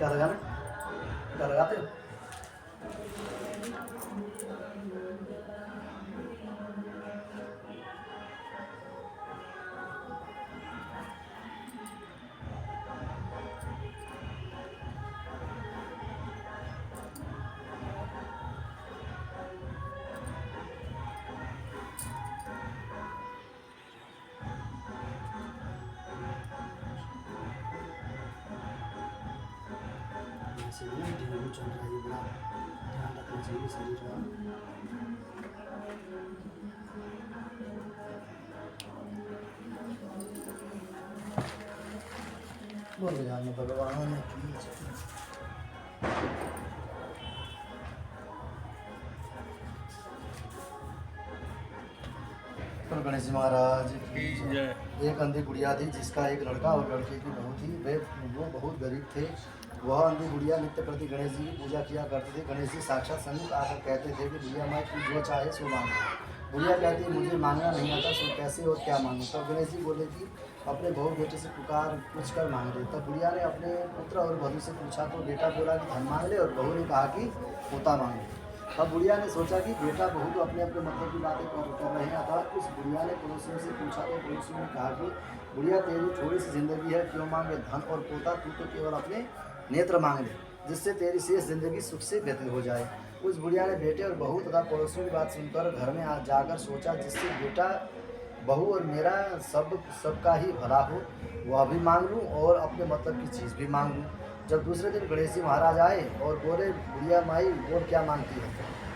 टीका लगाना, टीका लगाते हो? डेंगू चल रहा है, बड़ा ध्यान रखना चाहिए शरीर का। बोल जाने भगवान की गणेश जी महाराज की जय। एक अंधी गुड़िया थी जिसका एक लड़का और लड़के की बहू थी। वो बहुत गरीब थे। वह अंधी गुड़िया नित्य प्रति गणेश जी की पूजा किया करते थे। गणेश जी साक्षात सन्मुख आकर कहते थे कि गुड़िया माँ तू जो चाहे सो मांग। गुड़िया कहती मुझे मांगना नहीं आता, सो कैसे और क्या मांगूं। तब गणेश जी बोले कि अपने बहू बेटे से पुकार पूछ कर मांग ले। तब गुड़िया ने अपने पुत्र और बहू से पूछा तो बेटा बोला कि धन मांग ले और बहू ने कहा कि पोता मांग ले। अब बुढ़िया ने सोचा कि बेटा बहू तो अपने अपने मतलब की बातें कर रहे हैं। अतः उस बुढ़िया ने पड़ोसियों से पूछा तो पड़ोसियों ने कहा कि बुढ़िया तेरी थोड़ी सी जिंदगी है, क्यों मांगे धन और पोता, तू तो केवल अपने नेत्र मांग ले जिससे तेरी शेष जिंदगी सुख से व्यतीत हो जाए। उस बुढ़िया ने बेटे और बहू तथा पड़ोसियों की बात सुनकर घर में जाकर सोचा जिससे बेटा बहू और मेरा सबका ही भला हो, वह भी मांग लूँ और अपने मतलब की चीज़ भी मांग लूँ। जब दूसरे दिन गणेश जी महाराज आए और बोले बुढ़िया माई बोल क्या मांगती है,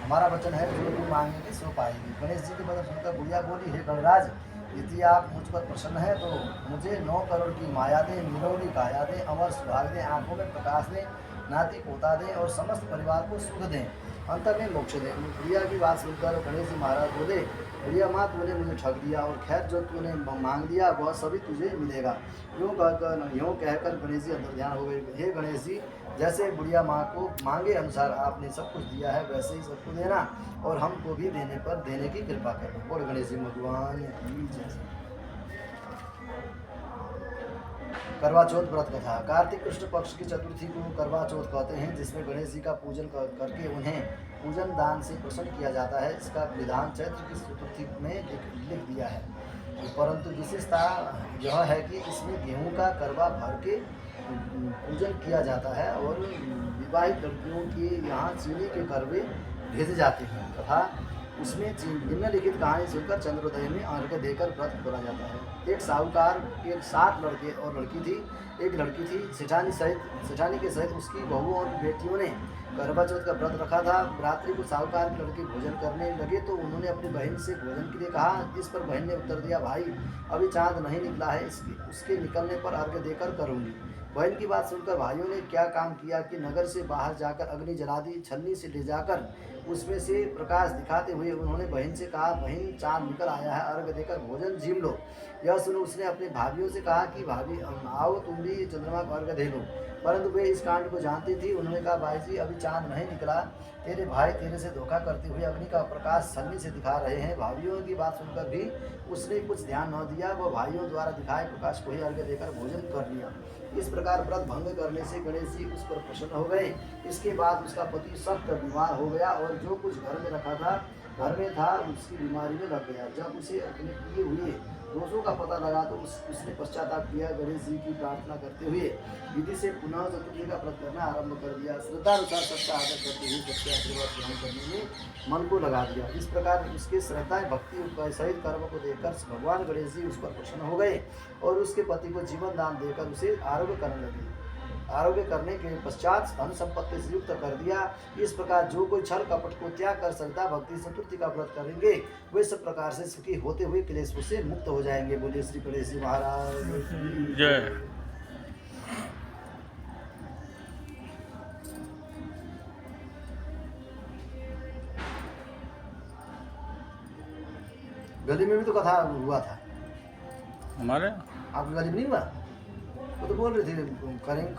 हमारा वचन है जो तू मांगेगी सो पाएगी। गणेश जी की बात सुनकर बुढ़िया बोली हे गणराज, यदि आप मुझ पर प्रसन्न है तो मुझे 9 करोड़ की माया दे, निरौली काया दे, अमर सुहाग दे, आंखों में प्रकाश दे, नाती पोता दे और समस्त परिवार को सुख दें, अंत में मोक्ष दें। बुढ़िया की बात सुनकर गणेश जी महाराज बोले बुढ़िया माँ तूने मुझे ठग दिया और खैर जो तूने मांग दिया वह सभी तुझे मिलेगा। यूँ कहकर गणेश जी अंतर्ध्यान हो गए। हे गणेश जी, जैसे बुढ़िया माँ को मांगे अनुसार आपने सब कुछ दिया है वैसे ही सबको देना और हमको भी देने की कृपा करना। बोल गणेश जी भगवान की जय। करवा चौथ व्रत कथा। कार्तिक कृष्ण पक्ष की चतुर्थी को करवा चौथ कहते हैं, जिसमें गणेश जी का पूजन करके उन्हें पूजन दान से प्रसन्न किया जाता है। इसका विधान चैत्र की चतुर्थी में लिख दिया है, परंतु विशेषता यह है कि इसमें गेहूं का करवा भर के पूजन किया जाता है और विवाहित लड़कियों के यहाँ चीनी के करवे भेजे जाते हैं तथा उसमें निम्नलिखित कहानी सुनकर चंद्रोदय में अर्घ्य देकर व्रत खोला जाता है। एक साहूकार के 7 लड़के और लड़की थी। एक लड़की थी सेठानी के सहित उसकी बहू और बेटियों ने करवा चौथ का व्रत रखा था। रात्रि को साहूकार के लड़के भोजन करने लगे तो उन्होंने अपनी बहन से भोजन के लिए कहा। इस पर बहन ने उत्तर दिया, भाई अभी चांद नहीं निकला है, उसके निकलने पर अर्घ्य देकर करूँगी। बहन की बात सुनकर भाइयों ने क्या काम किया कि नगर से बाहर जाकर अग्नि जला दी। छलनी से ले जाकर उसमें से प्रकाश दिखाते हुए उन्होंने बहन से कहा, बहन चांद निकल आया है, अर्घ्य देकर भोजन झीम लो। यह सुनो उसने अपने भाभियों से कहा कि भाभी आओ तुम भी चंद्रमा को अर्घ्य दे लो, परंतु वे इस कांड को जानती थी। उन्होंने कहा, भाई जी अभी चांद नहीं निकला, तेरे भाई तेरे से धोखा करते हुए अग्नि का प्रकाश छलनी से दिखा रहे हैं। भाइयों की बात सुनकर भी उसने कुछ ध्यान न दिया, वह भाइयों द्वारा दिखाए प्रकाश को ही अर्घ्य देकर भोजन कर लिया। इस प्रकार व्रत भंग करने से गणेश जी उस पर प्रसन्न हो गए। इसके बाद उसका पति सख्त बीमार हो गया और जो कुछ घर में रखा था घर में था उसकी बीमारी में लग गया। जब उसे अपने किए हुए दोषों का पता लगा तो उसने पश्चाताप किया। गणेश जी की प्रार्थना करते हुए विधि से पुनः चतुर्थी का व्रत करना आरंभ कर दिया। श्रद्धानुसार सबका आदर करते हुए सबके आशीर्वाद ग्रहण करने में मन को लगा दिया। इस प्रकार उसके श्रद्धा भक्ति सहित कर्म को देखकर भगवान गणेश जी उस पर प्रसन्न हो गए और उसके पति को जीवन दान देकर उसे आरोग्य करने लगे। आरोग्य करने के पश्चात धन संपत्ति से युक्त कर दिया। इस प्रकार जो कोई छल कपट को त्याग कर श्रद्धा भक्ति चतुर्थी का व्रत करेंगे वे सब प्रकार से सुखी होते हुए क्लेशों से मुक्त हो जाएंगे। बोलिए श्री गणेश जी महाराज की जय। गली में भी तो कथा हुआ था हमारे, आपकी गली में नहीं हुआ? वो तो बोल रहे थे करेंगे।